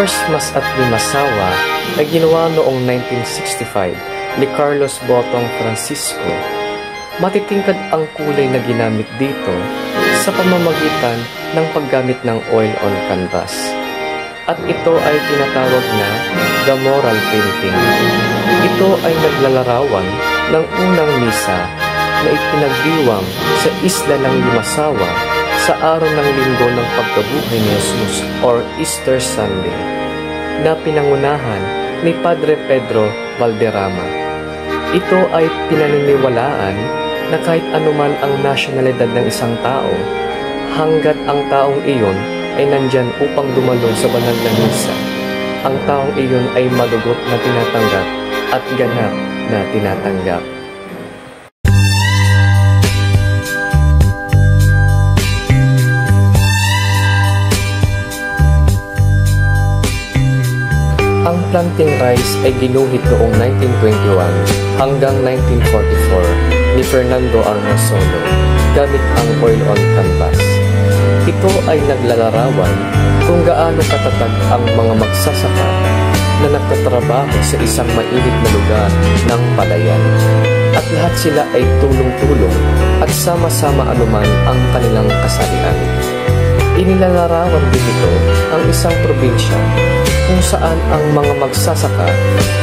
first mass at limasawa ay ginawa noong 1965 ni Carlos Botong Francisco. Matitingkad ang kulay na ginamit dito sa pamamagitan ng paggamit ng oil on canvas. At ito ay tinatawag na the moral painting. Ito ay naglalarawan ng unang misa na ipinagdiwang sa isla ng Limasawa sa araw ng linggo ng pagkabuhay ni Jesus or Easter Sunday na pinangunahan ni Padre Pedro Valderrama. Ito ay pinaniniwalaan na kahit anuman ang nasyonalidad ng isang tao, hanggat ang taong iyon ay nandyan upang dumalo sa banal na misa, ang taong iyon ay malugot na tinatanggap at ganap na tinatanggap. Ang planting rice ay ginuhit noong 1921 hanggang 1944 ni Fernando Armasono gamit ang oil on canvas. Ito ay naglalarawan kung gaano katatag ang mga magsasaka na nagtatrabaho sa isang mainit na lugar ng palayan. At lahat sila ay tulong-tulong at sama-sama anuman ang kanilang kasarian. Inilalarawan din ito ang isang probinsya kung saan ang mga magsasaka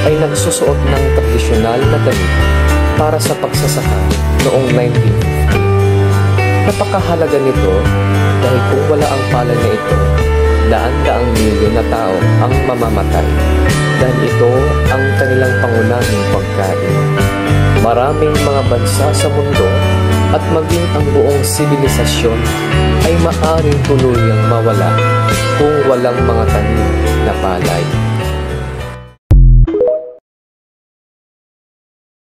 ay nagsusuot ng tradisyonal na damit para sa pagsasaka noong 1950. Napakahalaga nito dahil kung wala ang palay na ito, daan-daang milyon na tao ang mamamatay dahil ito ang kanilang pangunahing pagkain. Maraming mga bansa sa mundo at maging ang buong sibilisasyon ay maaring tuluyang mawala kung walang mga tanim na palay.